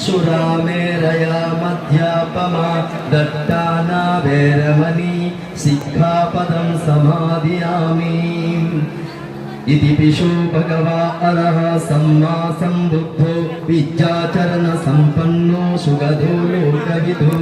सुरामेरया मध्यापमा दट्टाना वैरमणि सिक्खापदं समादयामि इति पिशो भगवा अरः सम्मा सम्बुद्धो विद्याचरण संपन्नो सुगधो लोकविदो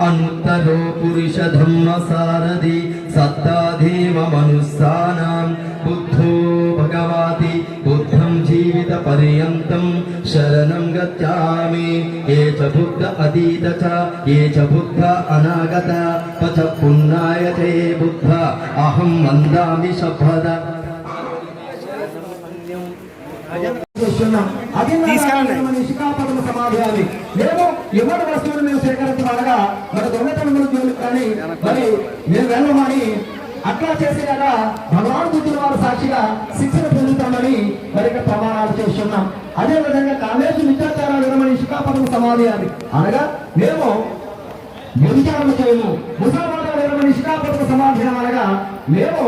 अनुत्तरो पुरुष धम्म सारथि सत्ताधीम मनुष्यानां बुद्धो भगवाति बुद्धं जीवित पर्यन्तं शरणं गच्छामि ये च बुद्ध अतीत च ये च बुद्ध अनागत पच पुण्णाय च ये बुद्ध अहं वन्दामि शपथ సమాధానాన్ని మేము ఎవరి వస్తువులు మేము సేకరించమనగా మన దొంగతనములు కానీ మరి మేము వెళ్ళమని అట్లా చేసి కదా భగవాన్ బుద్ధుల వారి సాక్షిగా శిక్షణ పొందుతామని మరి ప్రమాణాలు చేస్తున్నాం. అదేవిధంగా కామేశు మిత్రాచార విరమణి శిఖాపదం సమాధానాన్ని అనగా మేము వ్యభిచారణ చేయము. ముసల్మాన విరమణి శిఖాపదం సమాధానం అనగా మేము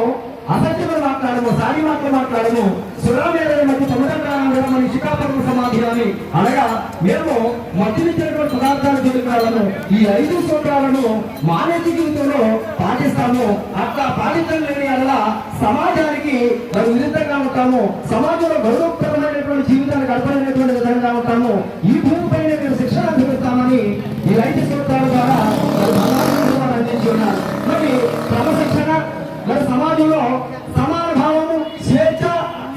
అసత్యములు మాట్లాడము, సారి మాటలు మాట్లాడము, సురామేర మధ్య తొమ్మిది శిఖాపదం సమాధానాన్ని అనగా మేము మధ్యనిచ్చినటువంటి పదార్థాలు జరుగుతాము. ఈ 5 సూత్రాలను మానవ జీవితంలో పాటిస్తాము. అట్లా పాటించడం లేని వల్ల సమాజానికి మనం విరుద్ధంగా ఉంటాము. సమాజంలో గౌరవప్రదమైనటువంటి జీవితాన్ని గడపలేనటువంటి విధంగా ఉంటాము. ఈ భూమిపైన మేము శిక్షణ అందిస్తామని ఈ 5 సూత్రాల ద్వారా అందించి ఉన్నారు. మరి క్రమశిక్షణ మరి సమాజంలో సమాన భావము, స్వేచ్ఛ,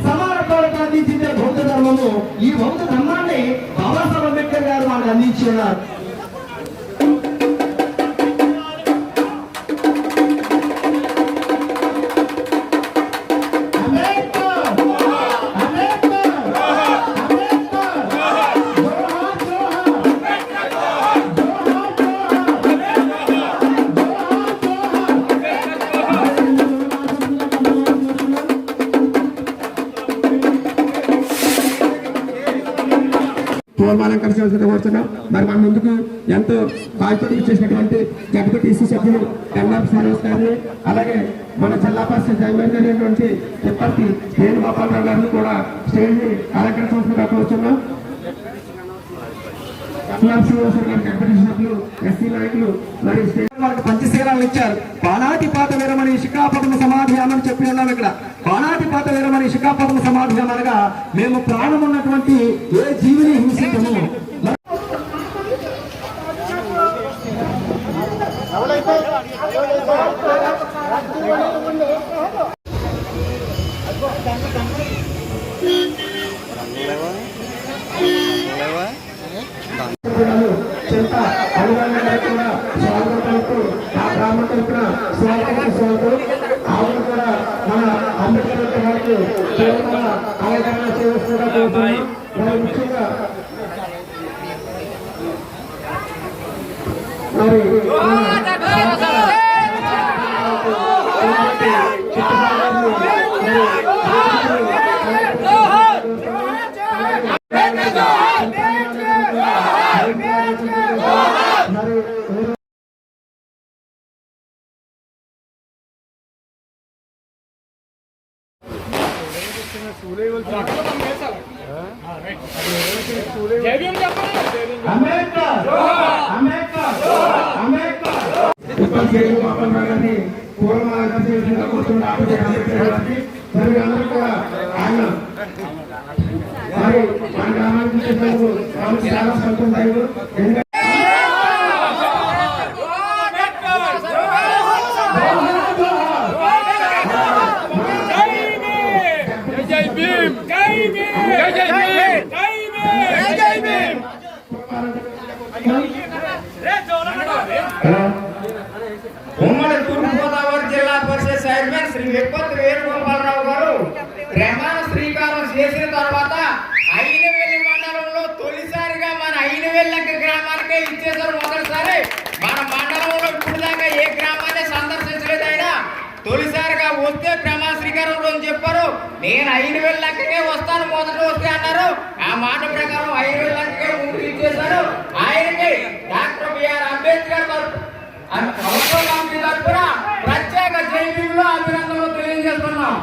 సమానత్వాలకు అందించే బౌద్ధ ధర్మము. ఈ బౌద్ధ ధర్మాన్ని బాబాసాహెబ్ అంబేద్కర్ గారు మనకు అందించి ఉన్నారు. కోరుతున్నాం. మరి మన ముందుకు ఎంతో బాధ్యత ఇచ్చేసినటువంటి జగతి టీసీ సభ్యులు ఎన్ఆర్ శ్రీనివాస్ గారిని, అలాగే మన జిల్లా పరిషత్ చైర్మన్ అయినటువంటి తిప్పర్తి వేణుగోపాలరావు గారిని కూడా స్టేజ్ ని అలంకరించవలసిందిగా కోరుతున్నాం. పంచశీలాలను ఇచ్చారు. బాణాతిపాత వీరమణి శిఖాపదం సమాధానం చెప్పి ఉన్నాం. ఇక్కడ బాణాతిపాత వీరమణి శిఖాపదం సమాధానం అనగా మేము ప్రాణం ఉన్నటువంటి ఏ జీవిని హింసించము. చాలా సంతోషం. ఉమ్మడి తూర్పుగోదావరి జిల్లా పరిషత్ చైర్మన్ శ్రీ విప్పత్ వేణుగోపాలరావు గారు ప్రమాణ శ్రీకారం చేసిన తర్వాత అయినవెల్లి మండలంలో తొలిసారిగా మన అయినవెల్లి గ్రామానికే ఇచ్చేసారు. మొదటిసారి మన మండలంలో ఇప్పుడు దాకా ఏ గ్రామాన్ని సందర్శించలేదు. ఆయన తొలిసారిగా వస్తే ప్రమాణ శ్రీకారం రోజు చెప్పారు, నేను అయినవెల్లికే వస్తాను, మొదట వస్తే అన్నారు. ఆ మాట ప్రకారం అయినవెల్లికే ముందు ఇచ్చేశారు. ఆయనకి డాక్టర్ బిఆర్ అంబేద్కర్ తరపున ప్రత్యేక జైబీలో అభినందనలు తెలియజేస్తున్నాం.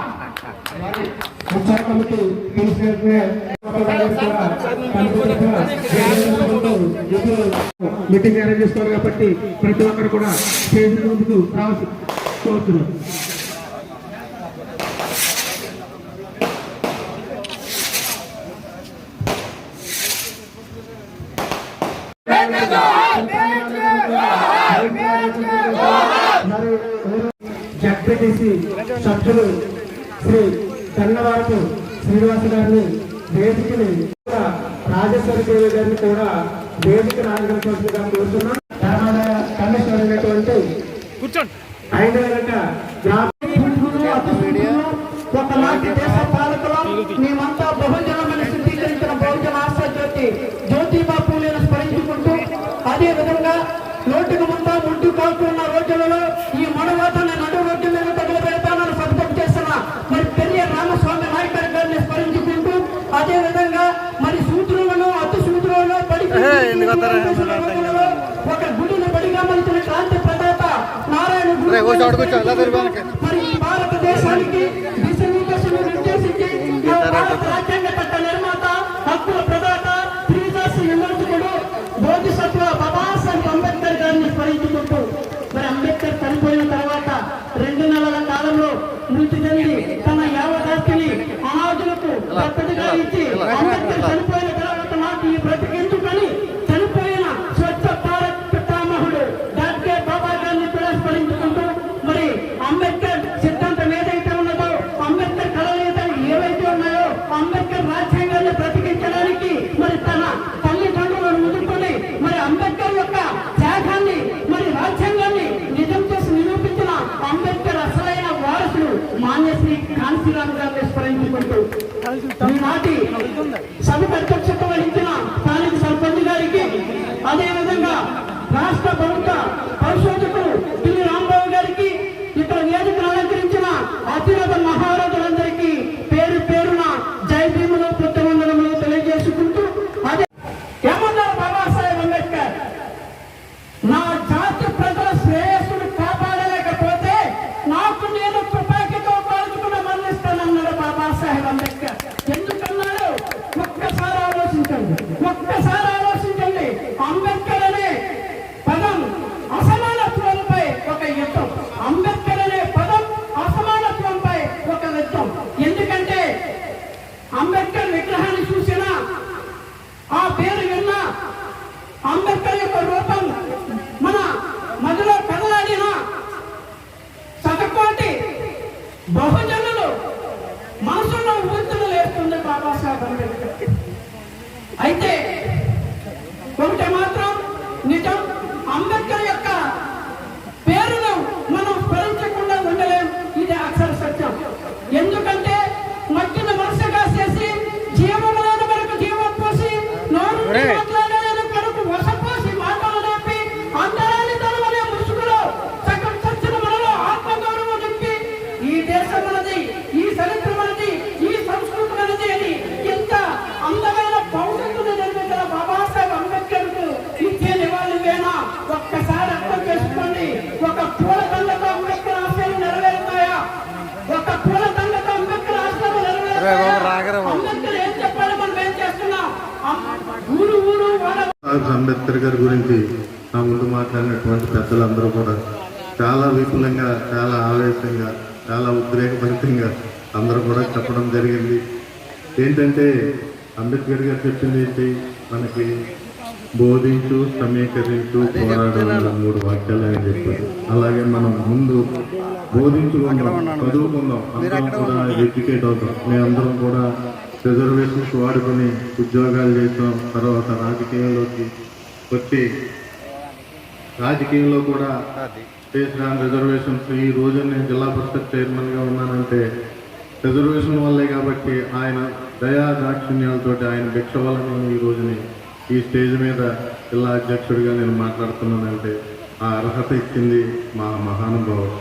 ఉత్సాహ కమిటీ పిలిచినట్లే మీటింగ్ అరేంజ్ చేస్తున్నారు కాబట్టి ప్రతి ఒక్కరు కూడా స్టేజ్ ముందుకు రావాల్సి కోరుతున్నాం. జడ్పీటీసీ సభ్యులు శ్రీ కన్నవారపు శ్రీనివాస గారిని వేదికని రాజేశ్వరి దేవి గారిని కూడా వేదిక రాజగలపాల్సిందిగా కోరుతున్నాం. ధర్మాదాయ కమిషనర్ అయినటువంటి ఆయన ఒకలాంటి దేశ పాలకులు మేమంతా బహుజనమని సిద్ధీకరించిన బహుజన ఆశా జ్యోతి జ్యోతిబా పూలేను స్మరించుకుంటూ అదే విధంగా నోటికి ముందా ముందు కాకున్న రోజులలో ఈ మనవాతాన్ని నడు రోడ్డు మీద తగిలి పెడతానని శబ్దం చేసిన మరి పెరియ రామస్వామి నాయకర్ గారిని స్మరించుకుంటూ అదే విధంగా మరి సూత్రులను అతి సూత్రులను పడి ఒక గుడిని బడిగా మలిచిన క్రాంతి ప్రదాత నారాయణ మరి ఈ భారతదేశానికి దిశనిర్దేశం నిర్దేశించి భారత రాజ్యాంగ చట్ట నిర్మాత హక్కుల ప్రదాత శ్రీదాస్ విమర్శకుడు బోధిసత్వ బాబాసాహెబ్ అంబేద్కర్ గారిని స్మరించుకుంటూ మరి అంబేద్కర్ చనిపోయిన తర్వాత 2 నెలల కాలంలో మృతి చెంది తన యావదాస్తిని అనాథులకు దత్తతగా ఇచ్చి అంబేద్కర్ చనిపోయిన తర్వాత నాకు ఈ బ్రతికెందుకని చనిపోయిన స్వచ్ఛ భారత్ పితామహుడు డాక్టర్ బాబా గారిని కూడా స్మరించుకుంటూ మరి అంబేద్కర్ సిద్ధాంతం ఏదైతే ఉన్నదో అంబేద్కర్ కళలు ఏవైతే ఉన్నాయో అంబేద్కర్ రాజ్యాంగాన్ని బ్రతికించడానికి మరి తన తల్లిదండ్రులను ముదుర్కొని మరి అంబేద్కర్ యొక్క త్యాగాన్ని మరి రాజ్యాంగాన్ని నిజం చేసి నిరూపించిన అంబేద్కర్ అసలైన వారసుడు మాన్యశ్రీ కాంశీరామ్ గారిని స్మరించుకుంటూ ఈనాటి సభకు అధ్యక్షత వహించిన స్థానిక సర్పంచ్ గారికి అదేవిధంగా రాష్ట్ర ప్రభుత్వ పరిశోధకులు పిల్లి రాంబాబు గారికి ఇక్కడ వేదికను అలంకరించిన అత్యున్నత మహారాజులందరికీ పేరు పేరున జై భీములు పుట్టవందనములు తెలియజేసుకుంటూ అదే ఏమన్నారు బాబాసాహెబ్ అంబేద్కర్, నా జాతి ప్రజల శ్రేయస్సును కాపాడలేకపోతే నాకు నేను తుపాకీతో కాల్చుకుని మరణిస్తానన్నాడు బాబాసాహెబ్ అంబేద్కర్. ఎందుకన్నాడు? ఒక్కసారి ఆలోచించండి, ఒక్కసారి ఆలోచించండి. అంబేద్కర్ అనే పదం అసమానత్వంపై ఒక యుద్ధం. అంబేద్కర్ అనే పదం అసమానత్వంపై ఒక యుద్ధం. ఎందుకంటే అంబేద్కర్ విగ్రహాన్ని చూసినా, ఆ పేరు విన్నా, అంబేద్కర్ యొక్క రూపం మన మదిలో కదలాడిన శతకోటి బహుజనులు మనసులో ఊర్తులు లేస్తుంది బాబాసాహెబ్ అంబేద్కర్. అయితే ఒకటి మాత్రం నిజం, అంబేద్కర్ యొక్క పేరును మనం స్మరించకుండా ఉండలేం. ఇది అక్షర సత్యం. ఎందుకంటే మట్టిన మనసుగా చేసి జీవము లేని మనకు జీవం పోసి నోరు మాట్లాడలేని మనకు వసపోసి మాటలు నేర్పి అందరాని తనమనే ముసుగులో సగం చచ్చిన మనలో ఆత్మగౌరవం నింపి ఈ దేశం మనది, ఈ చరిత్ర మనది, ఈ సంస్కృతి మనది అని ఎంత అందమైన భవిష్యత్తును నిర్మించిన బాబాసాహెబ్ అంబేద్కర్ కు ఇచ్చే నివాళులేనా? ఒక్కసారి అర్థం చేసుకోండి. ఒక పూలదండతో అంబేద్కర్ ఆశయాలు నెరవేరుతాయా? ఒక పూలదండతో అంబేద్కర్ ఆశయాలు నెరవేరుతాయా? అంబేద్కర్ ఏం చెప్పాడు, మనం ఏం చేస్తున్నాం? ఊరు ఊరు అంబేద్కర్ గారి గురించి నా ముందు మాట్లాడినటువంటి పెద్దలందరూ కూడా చాలా విపులంగా, చాలా ఆవేశంగా, చాలా ఉద్రేకభరితంగా అందరూ కూడా చెప్పడం జరిగింది. ఏంటంటే అంబేద్కర్ గారు చెప్పింది ఏంటి, మనకి బోధించు, సమీకరించు, పోరాడు 3 వాక్యాలు అని చెప్పారు. అలాగే మనం ముందు బోధించుకుందాం, చదువుకుందాం, అందరం కూడా ఎడ్యుకేట్ అవుతాం. మేమందరం కూడా రిజర్వేషన్స్ వాడుకొని ఉద్యోగాలు చేసాం. తర్వాత రాజకీయంలోకి వచ్చి రాజకీయంలో కూడా చేసిన రిజర్వేషన్స్. ఈ రోజు నేను జిల్లా పరిషత్ చైర్మన్గా ఉన్నానంటే రిజర్వేషన్ వల్లే. కాబట్టి ఆయన దయా దాక్షిణ్యాలతోటి, ఆయన భిక్ష వల్ల నేను ఈ రోజుని ఈ స్టేజ్ మీద జిల్లా అధ్యక్షుడిగా నేను మాట్లాడుతున్నానంటే ఆ అర్హత ఇచ్చింది మా మహానుభావుడు.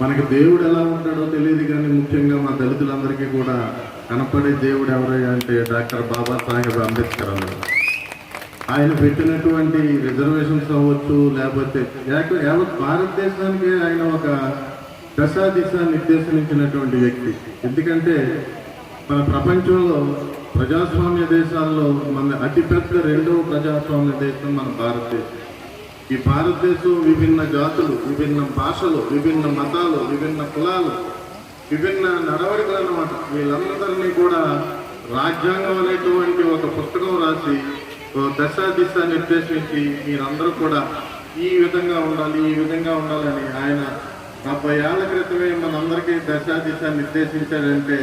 మనకి దేవుడు ఎలా ఉంటాడో తెలియదు, కానీ ముఖ్యంగా మా దళితులందరికీ కూడా కనపడే దేవుడు ఎవరయ్యా అంటే డాక్టర్ బాబాసాహెబ్ అంబేద్కర్ అన్నారు. ఆయన పెట్టినటువంటి రిజర్వేషన్స్ అవ్వచ్చు, లేకపోతే యావత్ భారతదేశానికి ఆయన ఒక దశాదిశ నిర్దేశించినటువంటి వ్యక్తి. ఎందుకంటే మన ప్రపంచంలో ప్రజాస్వామ్య దేశాల్లో మన అతిపెద్ద రెండవ ప్రజాస్వామ్య దేశం మన భారతదేశం. ఈ భారతదేశం విభిన్న జాతులు, విభిన్న భాషలు, విభిన్న మతాలు, విభిన్న కులాలు, విభిన్న నడవడికలు అన్నమాట. వీళ్ళందరినీ కూడా రాజ్యాంగం అనేటువంటి ఒక పుస్తకం రాసి దశాదిశ నిర్దేశించి మీరందరూ కూడా ఈ విధంగా ఉండాలి, ఈ విధంగా ఉండాలని ఆయన 70 ఏళ్ల క్రితమే మనందరికీ దశాదిశ నిర్దేశించాడంటే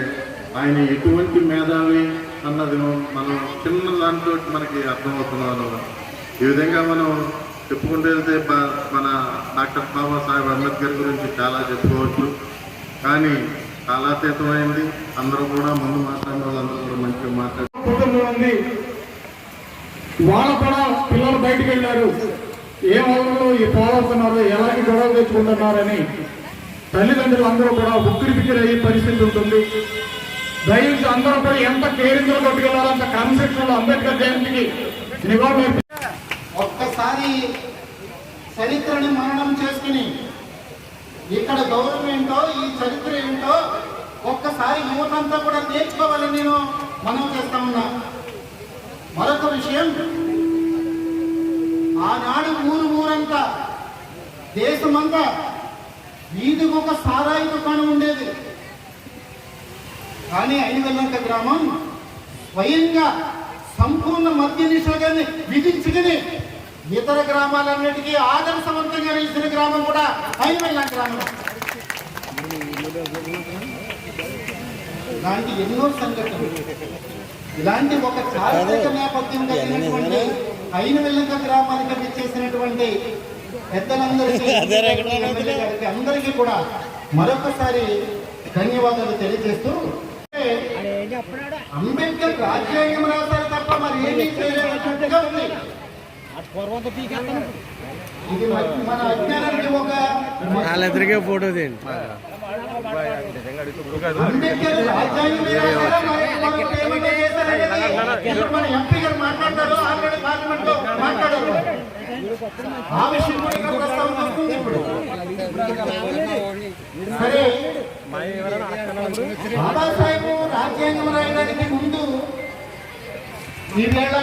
ఆయన ఎటువంటి మేధావి అన్నది మనం చిన్న దాంట్లో మనకి అర్థమవుతున్నాను. ఈ విధంగా మనం చెప్పుకుంటూ వెళ్తే మన డాక్టర్ బాబాసాహెబ్ అంబేద్కర్ గురించి చాలా చెప్పుకోవచ్చు. కానీ కాలాతీతమైంది. అందరూ కూడా ముందు మాట్లాడిన వాళ్ళందరూ కూడా మంచిగా మాట్లాడుతుంది. వాళ్ళు కూడా పిల్లలు బయటికి వెళ్ళారు, ఏ వాళ్ళు ఈ పోరాడుతున్నారు, ఎలాంటి గొడవ తెచ్చుకుంటున్నారని తల్లిదండ్రులు అందరూ కూడా ఉక్కిరి బిక్కిరి అయ్యే పరిస్థితి ఉంటుంది. దయచేసి అందరూ కూడా ఎంత కేరింతలు కొట్టుకెళ్లారో అంత కాన్సెప్ట్ అంబేద్కర్ జయంతికి నివాళులు. ఒక్కసారి చరిత్రని మననం చేసుకుని ఇక్కడ గౌరవం ఏంటో, ఈ చరిత్ర ఏంటో ఒక్కసారి యువతంతా కూడా నేర్చుకోవాలని నేను మనం చేస్తా ఉన్నా. మరొక విషయం, ఆనాడు ఊరంతా దేశమంతా వీధికి ఒక సారాయి దుకాణం ఉండేది. కానీ ఐనవెల్లంక గ్రామం స్వయంగా సంపూర్ణ మద్య నిషేధాన్ని విధించుకుని ఇతర గ్రామాలన్నిటికీ ఆదర్శవంతంగా నిలిచిన గ్రామం కూడా ఐనవెల్లంక గ్రామం. ఇలాంటి ఎన్నో సంఘటనలు, ఇలాంటి ఒక చారిత్రక నేపథ్యం కలిగినటువంటి ఐనవెల్లంక గ్రామానికి విచ్చేసినటువంటి పెద్దలందరికీ, అందరికీ కూడా మరొకసారి ధన్యవాదాలు తెలియజేస్తూ, అంబేద్కర్ రాజ్యాంగం రాశారు తప్ప మరి ఏమీ చేయలేనట్టుగా ఉంది. ఇది మన అజ్ఞానానికి ఒక ఫోటో అంబేద్కర్ రాజ్యాంగం మన ఎంపీ గారు మాట్లాడతారు, ఆల్రెడీ పార్లమెంట్ లో మాట్లాడారు. ఆ విషయం కూడా ఇక్కడ ప్రస్తావన వస్తుంది. ఇప్పుడు సరే, బాబాసాహెబ్ రాజ్యాంగం రాయడానికి ముందు ఈవేళ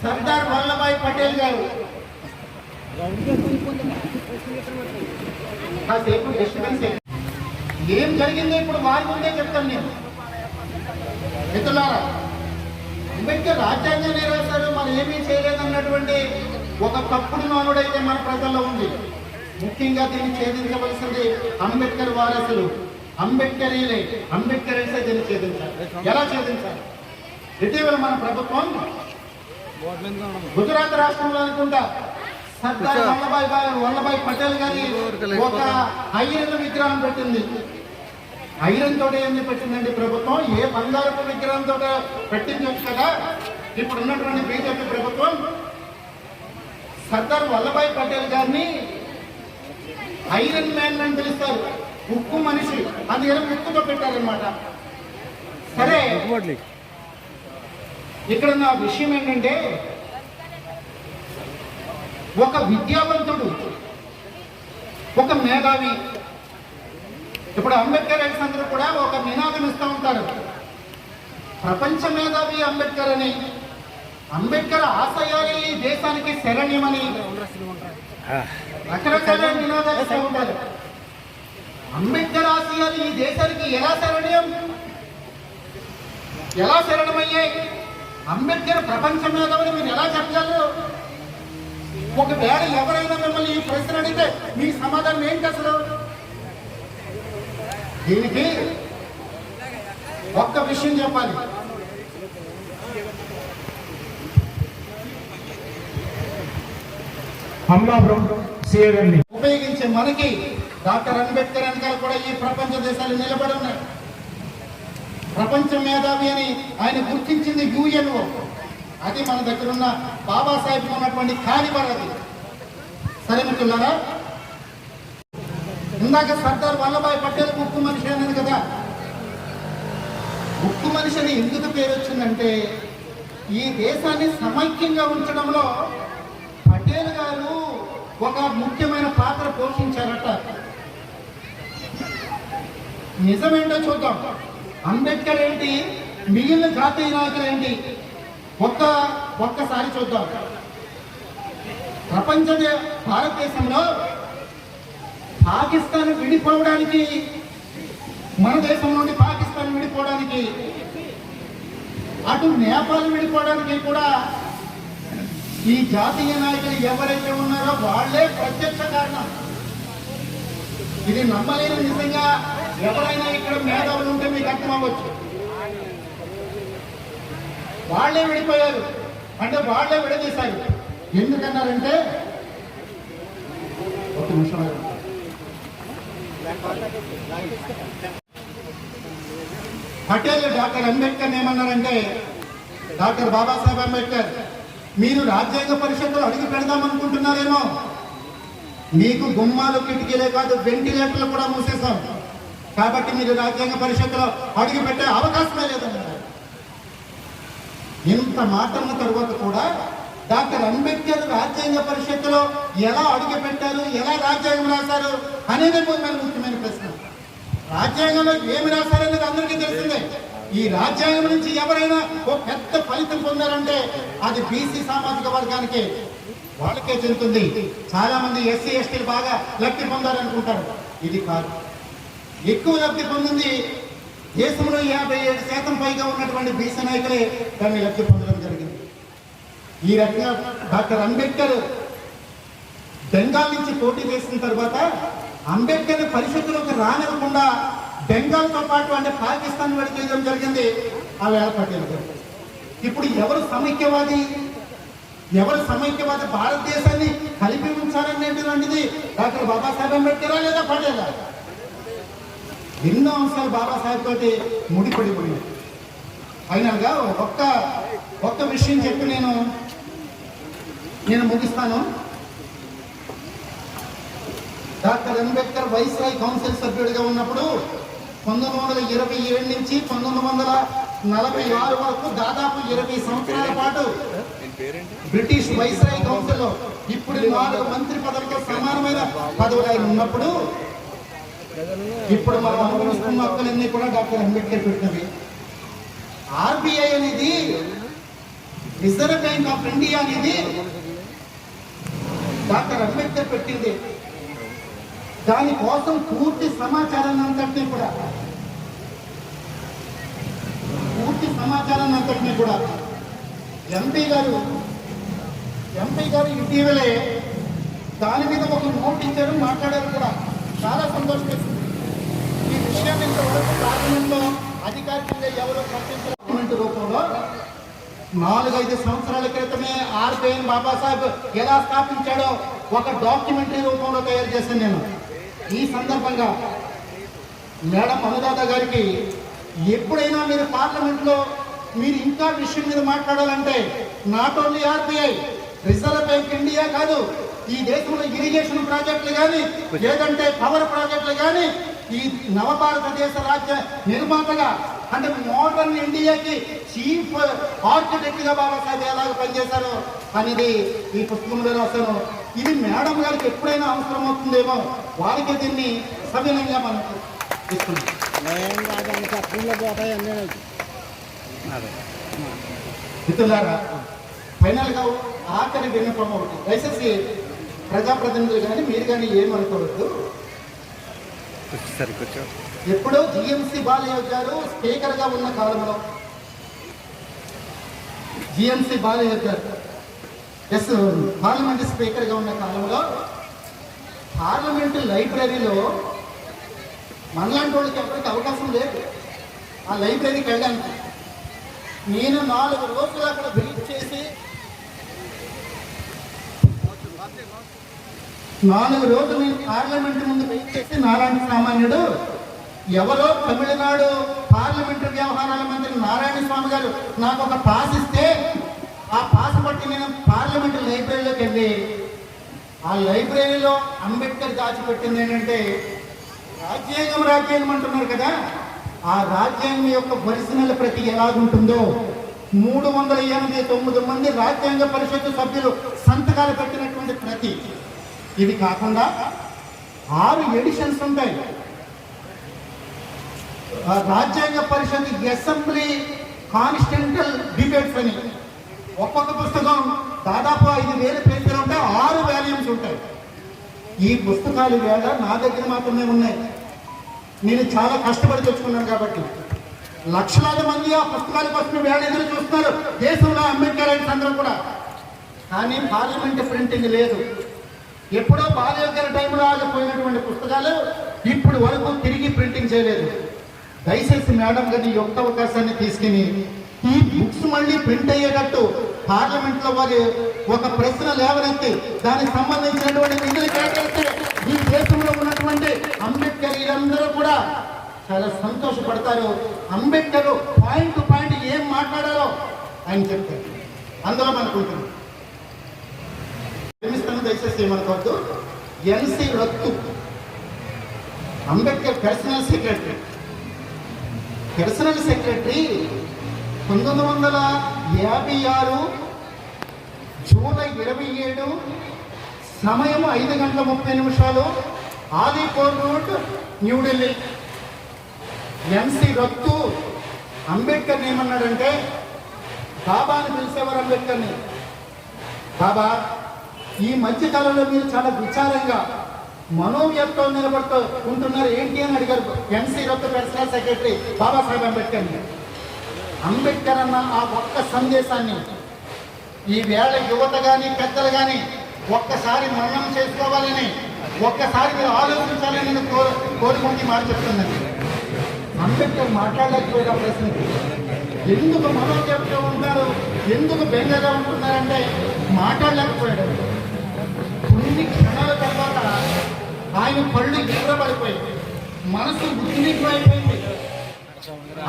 సర్దార్ వల్లభాయ్ పటేల్ గారు కాసేపు డిస్టర్బెన్స్ ఏం జరిగిందో ఇప్పుడు వారి ముందే చెప్తాను నేను. మిత్రులారా, అంబేద్కర్ రాజ్యాంగాన్ని రాశారు, మనం ఏమీ చేయలేదన్నటువంటి ఒక తప్పుడు నానుడైతే మన ప్రజల్లో ఉంది. ముఖ్యంగా దీన్ని ఛేదించవలసింది అంబేద్కర్ వారసులు, అంబేద్కరీలే. అంబేద్కరీసే దీన్ని ఛేదించాలి. ఎలా ఛేదించాలి? ఇటీవల మన ప్రభుత్వం గుజరాత్ రాష్ట్రంలో అనుకుంటా సర్దార్ వల్లభాయ్ పటేల్ గారి ఒక ఐరన్ విగ్రహం పెట్టింది. ఐరన్ తోటి ఏంది పెట్టిందండి ప్రభుత్వం? ఏ బంగారపు విగ్రహంతో పెట్టింది కదా. ఇప్పుడు ఉన్నటువంటి బీజేపీ ప్రభుత్వం సర్దార్ వల్లభాయ్ పటేల్ గారిని ఐరన్ మ్యాన్ అని పిలుస్తారు, ఉక్కు మనిషి. అది ఎలా ఉక్కుతో పెట్టారనమాట. సరే, ఇక్కడ నా విషయం ఏంటంటే, ఒక విద్యావంతుడు, ఒక మేధావి, ఇప్పుడు అంబేద్కర్ అందరూ కూడా ఒక నినాదం ఇస్తూ ఉంటారు, ప్రపంచ మేధావి అంబేద్కర్ అని, అంబేద్కర్ ఆశయాలే ఈ దేశానికి శరణ్యమని రకరకాల నినాదాలు ఇస్తూ ఉంటారు. అంబేద్కర్ ఆశయాలు ఈ దేశానికి ఎలా శరణ్యం, ఎలా శరణమయ్యాయి? అంబేద్కర్ ప్రపంచ మేధావిని మీరు ఎలా చెప్పగలరు? ఒకవేళ ఎవరైనా మిమ్మల్ని ఈ ప్రశ్న అడిగితే మీ సమాధానం ఏంటి అసలు? దీనికి ఒక్క విషయం చెప్పాలి. ఉపయోగించే మనకి డాక్టర్ అంబేద్కర్ వెనకాల కూడా ఈ ప్రపంచ దేశాలు నిలబడి ఉన్నాయి. ప్రపంచ మేధావి అని ఆయన గుర్తించింది యుఎన్ఓ. అది మన దగ్గర ఉన్న బాబాసాహెబ్ ఉన్నటువంటి కాలిబర్ అది. సరే మిత్రులారా, ఇందాక సర్దార్ వల్లభాయ్ పటేల్ ఉక్కు మనిషి అన్నది కదా. ఉక్కు మనిషి అని ఎందుకు పేరు వచ్చిందంటే, ఈ దేశాన్ని సమైక్యంగా ఉంచడంలో పటేల్ గారు ఒక ముఖ్యమైన పాత్ర పోషించారట. నిజమేంటో చూద్దాం. అంబేద్కర్ ఏంటి, మిగిలిన జాతీయ నాయకులు ఏంటి, ఒక్కసారి చూద్దాం. ప్రపంచ భారతదేశంలో పాకిస్తాన్ విడిపోవడానికి, మన దేశం నుండి పాకిస్తాన్ విడిపోవడానికి, అటు నేపాల్ విడిపోవడానికి కూడా ఈ జాతీయ నాయకులు ఎవరైతే ఉన్నారో వాళ్ళే ప్రత్యక్ష కారణం. ఇది నమ్మలేని నిజంగా. ఎవరైనా ఇక్కడ మేధావులు ఉంటే మీకు అర్థం అవ్వచ్చు. వాళ్ళే విడిపోయారు అంటే వాళ్ళే విడదీశారు. ఎందుకన్నారంటే, ఒక నిమిషం, పటేల్ డాక్టర్ అంబేద్కర్ ఏమన్నారంటే, డాక్టర్ బాబాసాహెబ్ అంబేద్కర్, మీరు రాజ్యాంగ పరిషత్తులో అడుగు పెడదామనుకుంటున్నారేమో, మీకు గుమ్మాలు కిటికీలే కాదు వెంటిలేటర్లు కూడా మూసేశాం, కాబట్టి మీరు రాజ్యాంగ పరిషత్తులో అడుగు పెట్టే అవకాశమే లేదన్నారు. ఇంత మాటన్న తరువాత కూడా డాక్టర్ అంబేద్కర్ రాజ్యాంగ పరిషత్తులో ఎలా అడుగు పెట్టారు, ఎలా రాజ్యాంగం రాశారు అనేది ముఖ్యమైన ప్రశ్న. రాజ్యాంగంలో ఏమి రాశారనేది అందరికీ తెలిసిందే. ఈ రాజ్యాంగం నుంచి ఎవరైనా ఒక పెద్ద ఫలితం పొందారంటే అది బీసీ సామాజిక వర్గానికి, వాళ్ళకే చెందుతుంది. చాలా మంది ఎస్సీ ఎస్టీలు బాగా లబ్ధి పొందారనుకుంటారు. ఇది కాదు. ఎక్కువ లబ్ధి పొందింది దేశంలో 57% పైగా ఉన్నటువంటి బీసీ నాయకులే దాన్ని లబ్ధి పొందడం జరిగింది. ఈ రకంగా డాక్టర్ అంబేద్కర్ బెంగాల్ నుంచి పోటీ చేసిన తర్వాత అంబేద్కర్ పరిషత్తులోకి రానివ్వకుండా బెంగాల్తో పాటు అంటే పాకిస్తాన్ విడదీయడం జరిగింది. ఆ వేళ పటేల్ గారు. ఇప్పుడు ఎవరు సమైక్యవాది భారతదేశాన్ని కలిపి ఉంచాలనేటువంటిది డాక్టర్ బాబాసాహెబ్ అంబేద్కరా లేదా పటేలా? ఎన్నో అంశాలు బాబాసాహెబ్ తోటి ముడిపడి ఉన్నాయి. ఫైనల్గా ఒక్క విషయం చెప్పి నేను ముగిస్తాను. డాక్టర్ అంబేద్కర్ వైస్రాయ్ కౌన్సిల్ సభ్యుడిగా ఉన్నప్పుడు 1927 నుంచి 1946 వరకు దాదాపు 20 సంవత్సరాల పాటు బ్రిటిష్ వైస్రాయ్ కౌన్సిల్లో ఇప్పుడు 4 మంత్రి పదవులతో సమానమైన పదవులు ఆయన ఉన్నప్పుడు ఇప్పుడు మనం అనుభవిస్తున్న హక్కులన్నీ కూడా డాక్టర్ అంబేద్కర్ పెట్టినవి. ఆర్బీఐ అనేది, రిజర్వ్ బ్యాంక్ ఆఫ్ ఇండియా అనేది డాక్టర్ అంబేద్కర్ పెట్టింది. దానికోసం పూర్తి సమాచారాన్ని అంతటినీ కూడా ఎంపీ గారు ఇటీవలే దాని మీద ఒక నోట్ ఇచ్చారు, మాట్లాడారు కూడా. చాలా సంతోషం వేస్తుంది. ఈ విషయాన్ని ఇంతవరకు పార్లమెంట్లో అధికారికంగా ఎవరు ప్రశ్నించిన రూపంలో 4-5 సంవత్సరాల క్రితమే ఆర్బీఐ బాబాసాహెబ్ ఎలా స్థాపించాడో ఒక డాక్యుమెంటరీ రూపంలో తయారు చేశాను నేను. ఈ సందర్భంగా మేడం అనురాధ గారికి, ఎప్పుడైనా మీరు పార్లమెంట్లో మీరు ఇంకా విషయం మీద మాట్లాడాలంటే not only RBI, reserve bank India కాదు, ఈ దేశంలో ఇరిగేషన్ ప్రాజెక్టులు కానీ లేదంటే పవర్ ప్రాజెక్టులు కానీ ఈ నవభారతదేశ రాజ్య నిర్మాతగా అంటే మోడర్న్ ఇండియాకి చీఫ్ ఆర్కిటెక్ట్ గా బాబాసాహెబ్ ఎలాగ పనిచేశారో అనేది ఈ పుస్తకంలో రాశాను. ఇది మేడం గారికి ఎప్పుడైనా అవసరం అవుతుందేమో, వారికి దీన్ని సవినయంగా మనం ఇస్తున్నాం. మిత్రులారా, ఫైనల్ గా ఆఖరి విన్నపం ఒకటి, దయచేసి ప్రజాప్రతినిధులు కానీ మీరు కానీ ఏమనుకోవద్దు. ఎప్పుడో జిఎంసి బాలయ్య గారు స్పీకర్ గా ఉన్న కాలంలో, జిఎంసి బాలయ్య గారు పార్లమెంట్ స్పీకర్ గా ఉన్న కాలంలో పార్లమెంట్ లైబ్రరీలో మనలాంటి వాళ్ళకి ఎవరికి అవకాశం లేదు ఆ లైబ్రరీకి వెళ్ళడానికి. నేను 4 రోజులు అక్కడ వెయిట్ చేసి 4 రోజులు నేను పార్లమెంట్ ముందు వెయిట్ చేసి నారాయణ సామాన్యుడు ఎవరో తమిళనాడు పార్లమెంటరీ వ్యవహారాల మంత్రి నారాయణ స్వామి గారు నాకు ఒక పాస్ ఇస్తే ఆ పాస్ బట్టి నేను పార్లమెంట్ లైబ్రరీలోకి వెళ్ళి ఆ లైబ్రరీలో అంబేద్కర్ దాచిపెట్టింది ఏంటంటే రాజ్యాంగం అంటున్నారు కదా, ఆ రాజ్యాంగం యొక్క ఒరిజినల్ ప్రతి ఎలాగుంటుందో 389 మంది రాజ్యాంగ పరిషత్ సభ్యులు సంతకాలు పెట్టినటువంటి ప్రతి, ఇవి కాకుండా 6 ఎడిషన్స్ ఉంటాయి. రాజ్యాంగ పరిషత్ అసెంబ్లీ కాన్స్టిట్యూషనల్ డిబేట్స్ అని ఒక్కొక్క పుస్తకం దాదాపు 5,000 పేజీలు ఉంటాయి, 6 వాల్యూమ్స్ ఉంటాయి. ఈ పుస్తకాలు వేళ నా దగ్గర మాత్రమే ఉన్నాయి. నేను చాలా కష్టపడి తెచ్చుకున్నాను కాబట్టి లక్షలాది మంది ఆ పుస్తకాల కోసం వేళ ఎదురు చూస్తున్నారు దేశంలో అంబేద్కర్ రైట్స్ అందరూ కూడా. కానీ పార్లమెంట్ ప్రింటింగ్ లేదు. ఎప్పుడో బాలయోగ్య టైంలో ఆగిపోయినటువంటి పుస్తకాలు ఇప్పుడు వరకు తిరిగి ప్రింటింగ్ చేయలేదు. దయచేసి మేడం గారి యొక్క అవకాశాన్ని తీసుకుని ఈ బుక్స్ మళ్ళీ ప్రింట్ అయ్యేటట్టు పార్లమెంట్లో వారి ఒక ప్రశ్న లేవనెత్తి దానికి సంబంధించినటువంటి నిధులు కేటాయిస్తే ఈ దేశంలో ఉన్నటువంటి అంబేద్కర్లందరూ కూడా చాలా సంతోషపడతారు. అంబేద్కర్ పాయింట్ టు పాయింట్ ఏం మాట్లాడారో ఆయన చెప్తారు. అందులో మనకుంటుంది దయచేసి ఏమనుకోవద్దు. ఎన్సి రత్తు అంబేద్కర్ పర్సనల్ సెక్రటరీ 1956 జూలై 27 సమయం 5:30 ఆదిపూర్ రోడ్, న్యూఢిల్లీ. ఎన్సి రత్తు అంబేద్కర్ని ఏమన్నాడంటే, బాబాని పిలిచేవారు అంబేద్కర్ని. బాబా, ఈ మధ్యకాలంలో మీరు చాలా విచారంగా మనోవ్యక్తో నిలబడుతూ ఉంటున్నారు ఏంటి అని అడిగారు ఎన్సి రత్తు పర్సనల్ సెక్రటరీ బాబాసాహెబ్ అంబేద్కర్ని. అంబేద్కర్ అన్న ఆ ఒక్క సందేశాన్ని ఈ వేళ యువత కానీ పెద్దలు కానీ ఒక్కసారి మననం చేసుకోవాలని, ఒక్కసారి మీరు ఆలోచించాలని నేను కోరుకుంటే మాట చెప్తున్నాను. అంబేద్కర్ మాట్లాడలేకపోయిన ప్రశ్నకి ఎందుకు మనోవ్యక్తో ఉంటారు, ఎందుకు బెంగగా ఉంటున్నారంటే మాట్లాడలేకపోయాడు. కొన్ని క్షణాల తర్వాత ఆయన పళ్ళు ఎర్రబడిపోయి మనసు బుద్ధినిగ్నం అయిపోయింది.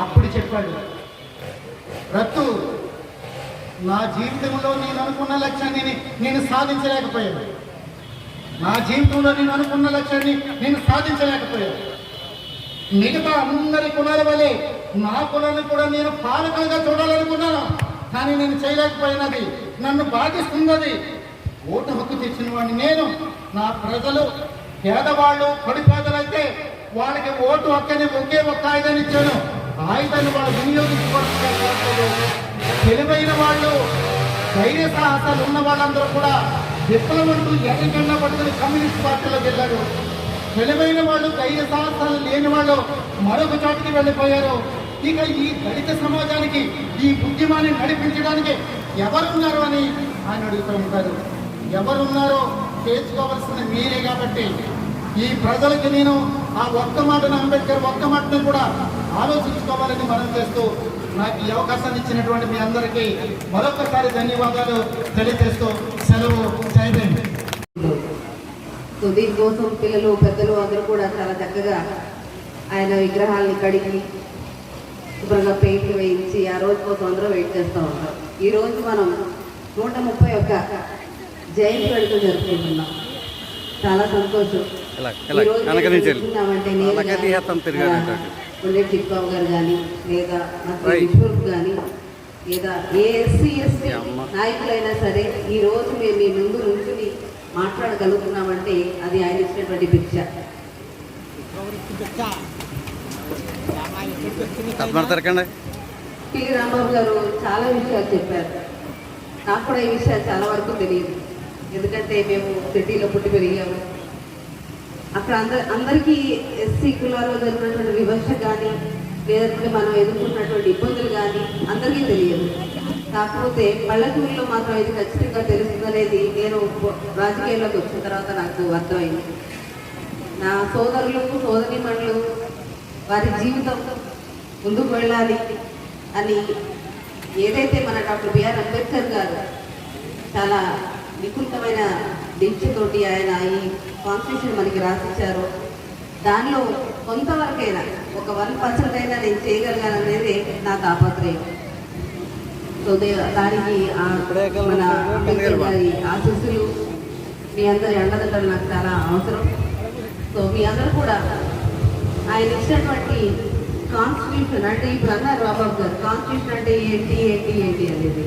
అప్పుడు చెప్పాడు, రత్తు, నా జీవితంలో నేను అనుకున్న లక్ష్యాన్ని నేను సాధించలేకపోయాను. నా జీవితంలో నేను అనుకున్న లక్ష్యాన్ని నేను సాధించలేకపోయాను. మిగతా అందరి కులాల వల్లే నా కులాన్ని కూడా నేను పాలకులుగా చూడాలనుకున్నాను, కానీ నేను చేయలేకపోయినది. నన్ను బాధిస్తున్నది. ఓటు హక్కు తెచ్చిన వాడిని నేను. నా ప్రజలు పేదవాళ్ళు కడు పేదలైతే వాళ్ళకి ఓటు హక్కుని ఒకే ఒక్క ఆయుధాన్ని ఇచ్చాను. ఆయుధాన్ని వాళ్ళు వినియోగించుకోవడం. తెలివైన వాళ్ళు, ధైర్య సాహసాలు ఉన్న వాళ్ళందరూ కూడా విప్లవంటూ ఎక్కడికన్నా పట్టుకుని కమ్యూనిస్ట్ పార్టీలోకి వెళ్ళారు. తెలివైన వాళ్ళు, ధైర్య సాహసాలు లేని వాళ్ళు మరొక చోటికి వెళ్ళిపోయారు. ఇక ఈ దళిత సమాజానికి ఈ ఉద్యమాన్ని నడిపించడానికి ఎవరున్నారు అని ఆయన అడుగుతూ ఉంటారు. ఎవరున్నారో తెలుసుకోవాల్సిన మీరే. కాబట్టి ఈ ప్రజలకి నేను ఆ ఒక్క మాటను, అంబేద్కర్ ఒక్క మాటను కూడా ఆలోచించుకోవాలని మనం చేస్తూ నాకు ఈ అవకాశాన్ని ఇచ్చినటువంటి మీ అందరికీ మరొకసారి ధన్యవాదాలు తెలియజేస్తూ సెలవు చేయలేండి. సో దీనికోసం పిల్లలు, పెద్దలు అందరూ కూడా చాలా చక్కగా ఆయన విగ్రహాలని కడిగి శుభ్రంగా పెయింట్ వేయించి ఆ రోజు కోసం అందరూ వెయిట్ చేస్తూ ఉంటారు. ఈరోజు మనం 131 జయంతి వేడుకలు జరుపుకుంటున్నాం. చాలా సంతోషం. బుల్లెట్ చిట్బాబు గారు కానీ, లేదా విష్ణుర్ కానీ, లేదా ఏ ఎస్సీ ఎస్టీ నాయకులైనా సరే ఈరోజు మేము మీ ముందు నుంచుని మాట్లాడగలుగుతున్నామంటే అది ఆయన ఇచ్చినటువంటి భిక్ష. పిల్లి రాంబాబు గారు చాలా విషయాలు చెప్పారు. నాకు కూడా ఈ విషయాలు చాలా వరకు తెలియదు. ఎందుకంటే మేము సిటీలో పుట్టి పెరిగాము. అక్కడ అందరికీ ఎస్సీ కులాల్లో జరిగినటువంటి వివక్ష కానీ, లేదంటే మనం ఎదుర్కొన్నటువంటి ఇబ్బందులు కానీ అందరికీ తెలియదు. కాకపోతే పల్లెటూరులో మాత్రం ఇది ఖచ్చితంగా తెలుస్తుందనేది నేను రాజకీయాల్లోకి వచ్చిన తర్వాత నాకు అర్థమైంది. నా సోదరులు, సోదరీమణులు వారి జీవితం ముందుకు వెళ్ళాలి అని ఏదైతే మన డాక్టర్ బిఆర్ అంబేద్కర్ గారు చాలా వికృతమైన దీక్షతోటి ఆయన ఈ కాన్స్టిట్యూషన్ మనకి రాసిచ్చారో దానిలో కొంతవరకైనా ఒక 1% అయినా నేను చేయగలిగాననేది నా తాపత్రయం. సో దానికి మన అంబేద్కర్ గారి ఆశీస్సులు, మీ అందరి అండదండలు నాకు చాలా అవసరం. సో మీ అందరూ కూడా ఆయన ఇచ్చినటువంటి కాన్స్టిట్యూషన్ అంటే ఇప్పుడు అన్నారు బాబాబు గారు, కాన్స్టిట్యూషన్ అంటే ఏంటి ఏంటి ఏంటి అనేది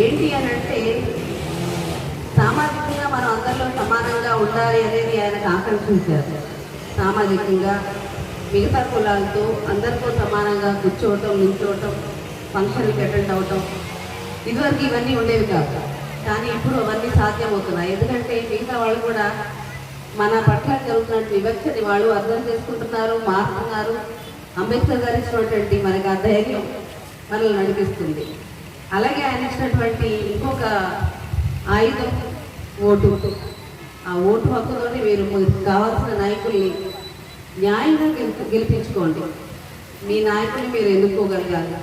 ఏంటి అని అంటే సామాజికంగా మనం అందరిలో సమానంగా ఉండాలి అనేది ఆయనకు ఆకాంక్షించారు. సామాజికంగా, మిగతా కులాలతో అందరితో సమానంగా కూర్చోవటం, నిల్చోవటం, ఫంక్షన్కి అటెండ్ అవటం, ఇదివరకు ఇవన్నీ ఉండేవి కాదు. కానీ ఇప్పుడు అవన్నీ సాధ్యమవుతున్నాయి. ఎందుకంటే మిగతా వాళ్ళు కూడా మన పట్ల జరుగుతున్న వివక్షని వాళ్ళు అర్థం చేసుకుంటున్నారు, మారుతున్నారు. అంబేద్కర్ గారు ఇచ్చినటువంటి మనకి ఆ ధైర్యం మనల్ని నడిపిస్తుంది. అలాగే ఆయన ఇచ్చినటువంటి ఇంకొక ఆయుధం ఓటు. ఆ ఓటు హక్కుతోనే మీరు కావాల్సిన నాయకుల్ని న్యాయంగా గెలిపించుకోండి. మీ నాయకుల్ని మీరు ఎన్నుకోగలగాలి.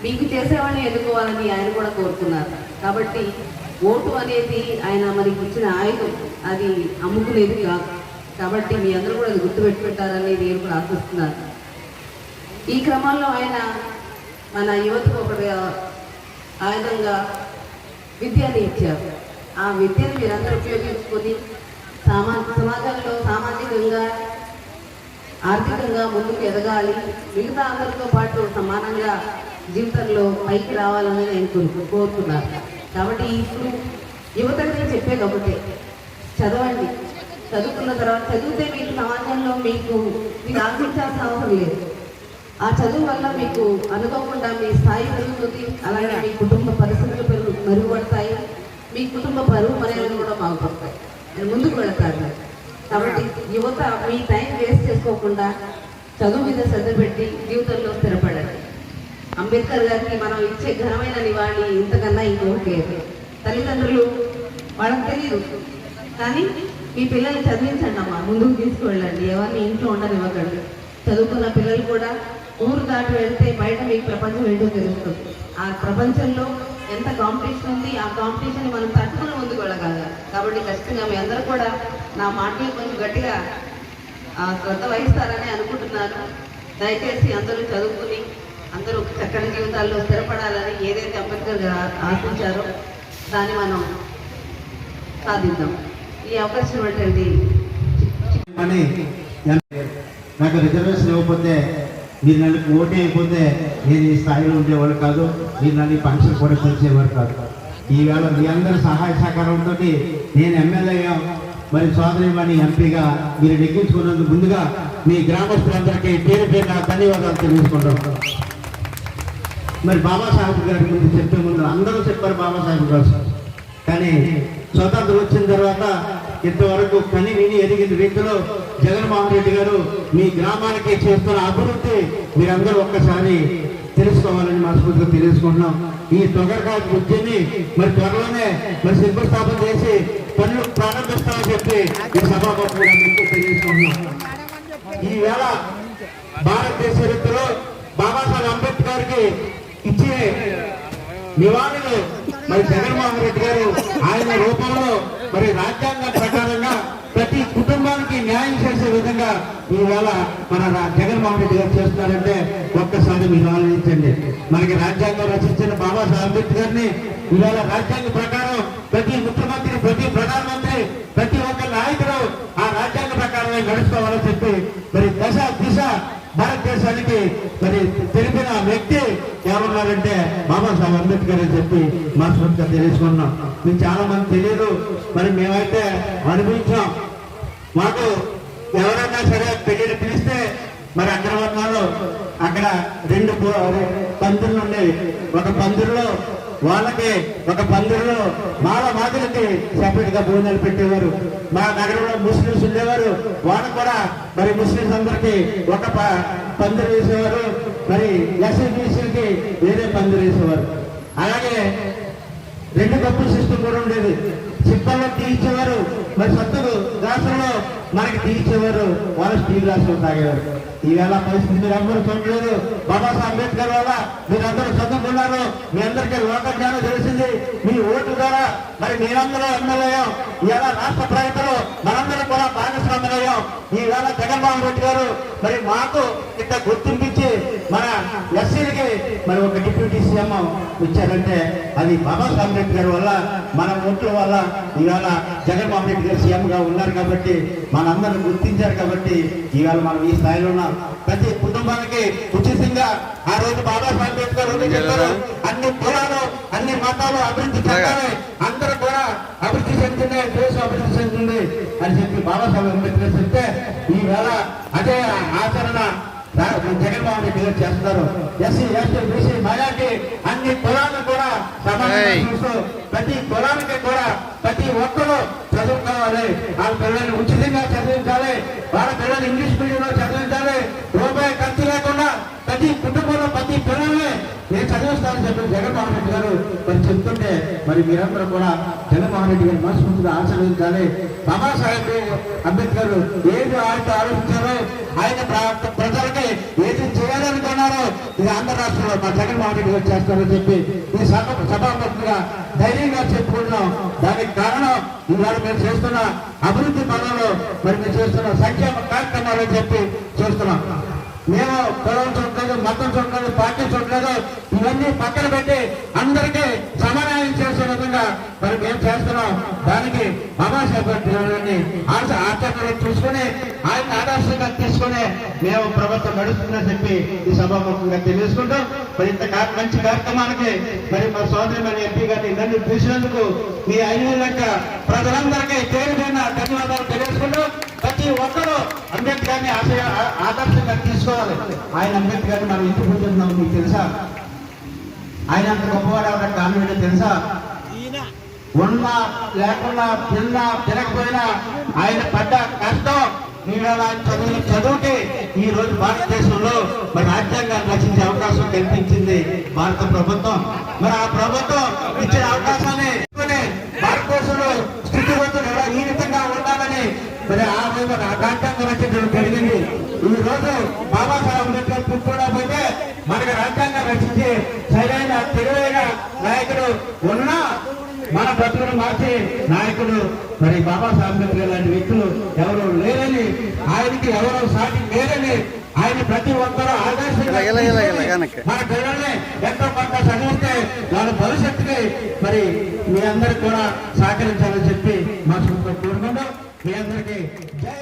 మీకు చేసేవాడిని ఎన్నుకోవాలని ఆయన కూడా కోరుతున్నారు. కాబట్టి ఓటు అనేది ఆయన మనకి ఇచ్చిన ఆయుధం, అది అమ్ముకునేది కాదు. కాబట్టి మీ అందరూ కూడా అది గుర్తుపెట్టుకుంటారని నేను కూడా ఆశిస్తున్నాను. ఈ క్రమంలో ఆయన మన యువతకు ఒక ఆయుధంగా విద్యని ఇచ్చారు. ఆ విద్యను మీరందరూ ఉపయోగించుకొని సమాజంలో సామాజికంగా, ఆర్థికంగా ముందుకు ఎదగాలి. మిగతా అందరితో పాటు సమానంగా జీవితంలో పైకి రావాలని నేను కోరుతున్నాను. కాబట్టి ఇప్పుడు యువతకు నేను చెప్పేది ఒకటే, చదవండి. చదువుకున్న తర్వాత చదివితే మీకు సమాజంలో మీకు ఆశించాల్సిన అవసరం లేదు. ఆ చదువు వల్ల మీకు అనుకోకుండా మీ స్థాయి పెరుగుతుంది. అలాగే మీ కుటుంబ పరిస్థితులు మెరుగుపడతాయి. మీ కుటుంబ పరువు మర్యాదలు కూడా బాగుపడతాయి. ముందుకు వెళతారు. కాబట్టి యువత మీ టైం వేస్ట్ చేసుకోకుండా చదువు మీద శ్రద్ధ పెట్టి జీవితంలో స్థిరపడండి. అంబేద్కర్ గారికి మనం ఇచ్చే ఘనమైన నివాళి ఇంతకన్నా ఇంకొకటి లేదు. తల్లిదండ్రులు వాళ్ళకి తెలియదు, కానీ మీ పిల్లల్ని చదివించండి అమ్మా, ముందుకు తీసుకువెళ్ళండి. ఎవరిని ఇంట్లో ఉండనివ్వకండి. చదువుకున్న పిల్లలు కూడా ఊరు దాటి వెళ్తే బయట మీకు ప్రపంచం ఏంటో తెలుస్తుంది. ఆ ప్రపంచంలో ఎంత కాంపిటీషన్ ఉంది, ఆ కాంపిటీషన్ మనం తట్టుకుని ముందుకు వెళ్ళగలగాలి. కాబట్టి ఖచ్చితంగా మీ అందరూ కూడా నా మాటలు కొంచెం గట్టిగా శ్రద్ధ వహిస్తారని అనుకుంటున్నాను. దయచేసి అందరూ చదువుకుని అందరూ చక్కని జీవితాల్లో స్థిరపడాలని ఏదైతే అంబేద్కర్ గారు ఆశించారో దాన్ని మనం సాధిద్దాం. ఈ అవకాశం ఏంటండి, నాకు రిజర్వేషన్ ఇవ్వకపోతే, మీరు నన్ను ఓటు అయిపోతే నేను ఈ స్థాయిలో ఉండేవాళ్ళు కాదు, మీరు నన్ను ఫంక్షన్ కూడా పెంచేవారు కాదు. ఈవేళ మీ అందరి సహాయ సహకారంతో నేను ఎమ్మెల్యేగా, మరి సోదరిమణి ఎంపీగా మీరు నెగ్గించుకున్నందుకు ముందుగా మీ గ్రామస్తులందరికీ పేరు పేరున ధన్యవాదాలు తెలియజేసుకుంటాం. మరి బాబాసాహెబ్ గారి ముందు చెప్పే ముందు అందరూ చెప్పారు బాబాసాహెబ్ గారు, కానీ స్వతంత్రం వచ్చిన తర్వాత ఇంతవరకు కని విని ఎదిగిన రీతిలో జగన్మోహన్ రెడ్డి గారు మీ గ్రామానికి చేస్తున్న అభివృద్ధి మీరందరూ ఒక్కసారి తెలుసుకోవాలని మనస్ఫూర్తిగా తెలియజేసుకుంటున్నాం. ఈ తొగరకాయ ఉద్యమి మరి త్వరలోనే మరి శిల్పస్థాపన చేసి పనులు ప్రారంభిస్తామని చెప్పి ఈ సభాపతిగా మీకు తెలియజేసుకుంటున్నాం. ఈవేళ భారతదేశ చరిత్రలో బాబాసాహెబ్ అంబేద్కర్కి ఇచ్చే నివాళులు మరి జగన్మోహన్ రెడ్డి గారు ఆయన రూపంలో మరి రాజ్యాంగం ప్రకారంగా ప్రతి కుటుంబానికి న్యాయం చేసే విధంగా ఈవేళ మన జగన్మోహన్ రెడ్డి గారు చేస్తున్నారంటే ఒక్కసారి మీరు ఆలోచించండి. మనకి రాజ్యాంగం రచించిన బాబాసాహెబ్ అంబేద్కర్ ని ఈవేళ రాజ్యాంగ ప్రకారం ప్రతి ముఖ్యమంత్రి, ప్రతి ప్రధానమంత్రి, ప్రతి ఒక్క నాయకుడు ఆ రాజ్యాంగ ప్రకారమే నడుచుకోవాలని చెప్పి మరి దశ దిశ భారతదేశానికి మరి తెలిపిన వ్యక్తి ఎవరున్నారంటే బాబాసాహెబ్ అంబేద్కర్ అని చెప్పి మనస్ఫూర్తిగా తెలుసుకున్నాం. మీకు చాలా మంది తెలియదు, మరి మేమైతే అనుభవించాం. మాకు ఎవరైనా సరే పెళ్లి పిలిస్తే మరి అగ్రవర్ణాలు అక్కడ 2 పందిర్లు ఉండేవి. ఒక పందిరిలో వాళ్ళకి, ఒక పందిరిలో మాల మాదిరికి సెపరేట్ గా భోజనాలు పెట్టేవారు. మా నగరంలో ముస్లింస్ ఉండేవారు, వాళ్ళు కూడా మరి ముస్లింస్ అందరికి ఒక పందిరి వేసేవారు, మరి ఎస్సీబీసీలకి వేరే పందిరి వేసేవారు. అలాగే 2 కప్పుల సిస్టమ్ కూడా ఉండేది. చిప్పల్లో టీ ఇచ్చేవారు, మరి సత్తులు గ్లాసుల్లో మనకి టీ ఇచ్చేవారు, వాళ్ళు స్టీల్ గ్లాసులు తాగేవారు. ఈవేళ పరిస్థితి మీరు అందరూ చూడలేదు. బాబాసాహెబ్ అంబేద్కర్ వల్ల మీరందరూ చదువుకున్నారు, మీ అందరికీ లోక జ్ఞానం తెలిసింది. మీ ఓటు ద్వారా మరి మీరందరూ ఎమ్మెల్యేయం. ఈవేళ రాష్ట్ర ప్రగతిలో మనందరూ కూడా భాగస్వామ్యం. ఈవేళ జగన్మోహన్ రెడ్డి గారు మరి మాకు ఇంత గుర్తింపించి మన ఎస్సీలకి మరి ఒక డిప్యూటీ సీఎం ఇచ్చారంటే అది బాబాసాహెబ్ అంబేద్కర్ వల్ల మన ఓట్ల వల్ల ఇవాళ జగన్మోహన్ రెడ్డి గారు సీఎంగా ఉన్నారు కాబట్టి మనందరం గుర్తించారు కాబట్టి ఇవాళ మనం ఈ స్థాయిలో ఉన్నాం. ప్రతి కుటుంబానికి ఉచితంగా ఆ రోజు బాబాసాహెబ్ అంబేద్కర్ చెప్పారు, అన్ని కులాలు అన్ని మతాలు అభివృద్ధి చెందాలి, అందరూ కూడా అభివృద్ధి చెందింది, దేశం అభివృద్ధి చెందింది అని చెప్పి బాబాసాహెబ్ అంబేద్కర్ చెప్తే ఈవేళ అదే ఆచరణ జగన్మోహన్ రెడ్డి గారు చేస్తున్నారు. ఎస్సీ ఎస్టీ బీసీ మైనార్టీ అన్ని కులాలను కూడా సమానంగా చూస్తూ ప్రతి కులానికి కూడా ప్రతి ఒక్కరూ చదువుకోవాలి, వాళ్ళ పిల్లల్ని ఉచితంగా చదివించాలి, వాళ్ళ పిల్లల్ని ఇంగ్లీష్ మీడియంలో చదివించాలి, రూపాయి ఖర్చు లేకుండా ప్రతి కుటుంబంలో ప్రతి పిల్లల్ని నేను చదివిస్తానని చెప్పి జగన్మోహన్ రెడ్డి గారు మరి చెప్తుంటే మరి మీరందరూ కూడా జగన్మోహన్ రెడ్డి గారు మనస్ఫూర్తిగా ఆశీర్వదించాలి. బాబాసాహెబ్ అంబేద్కర్ ఏది ఆయనతో ఆలోచించారో, ఆయన ప్రజలకి ఏది చేయాలనుకున్నారో ఇది ఆంధ్ర రాష్ట్రంలో మా జగన్మోహన్ రెడ్డి గారు చేస్తారని చెప్పి ఈ సభాముఖంగా ధైర్యంగా చెప్పుకుంటున్నాం. దానికి కారణం ఇవాళ మేము చేస్తున్న అభివృద్ధి పనులు, మరి మేము చేస్తున్న సంక్షేమ కార్యక్రమాలు అని చెప్పి చూస్తున్నాం. మేము కులం చూడలేదు, మతం చూడలేదు, పార్టీ చూడలేదు, ఇవన్నీ పక్కన పెట్టి అందరికీ సమన్వయం చేసే విధంగా మరి మేము చేస్తున్నాం. దానికి బాబాసాహెబ్ గారిని ఆచరణలో చూసుకుని ఆయన ఆదర్శంగా తీసుకుని మేము ప్రభుత్వం నడుస్తుందని చెప్పి ఈ సభాముఖంగా తెలియజేసుకుంటూ మరి ఇంత మంచి కార్యక్రమానికి మరి మా సోదరి మరి ఎంపీ గారిని నన్ను పిలిచినందుకు మీ 5 లక్ష ప్రజలందరికీ పేరుపైన ధన్యవాదాలు తెలియజేసుకుంటూ ప్రతి ఒక్కరూ అంబేద్కర్ని ఆదర్శంగా తీసుకోవాలి. ఆయన అంబేద్కర్ని మనం ఎందుకు పుట్టిస్తున్నాం మీకు తెలుసా? ఆయన అంత గొప్పవాడు ఎవరికి కాన్వెంట్ తెలుసా? ఉన్నా లేకున్నా తినకపోయినా ఆయన పడ్డ కష్టం చదువుకి ఈ రోజు భారతదేశంలో మరి రాజ్యాంగాన్ని రచించే అవకాశం కల్పించింది భారత ప్రభుత్వం. మరి ఆ ప్రభుత్వం ఇచ్చిన అవకాశాన్ని భారతదేశంలో స్థితిగతులు ఎలా ఈ విధంగా ఉండాలని మరి ఆ రోజు రాజ్యాంగం రచించడం జరిగింది. ఈ రోజు బాబాసాహెబ్ అంబేద్కర్ పుట్టుకోవడానికి మనకు రాజ్యాంగం రచించి సరైన తెలివైన నాయకుడు ఉన్నా మన బతుకును మార్చే నాయకుడు మరి బాబాసాహెబ్ అంబేద్కర్ లాంటి వ్యక్తులు ఎవరు లేరని, ఆయనకి ఎవరో సాటి లేరని ఆయన ప్రతి ఒక్కరూ ఆదర్శంగా మన పిల్లల్ని ఎంతో కొంత చదివిస్తే వాళ్ళ భవిష్యత్తుకి మరి మీ అందరికి కూడా సహకరించాలని చెప్పి మా కోరుకుంటూ మీ అందరికీ జై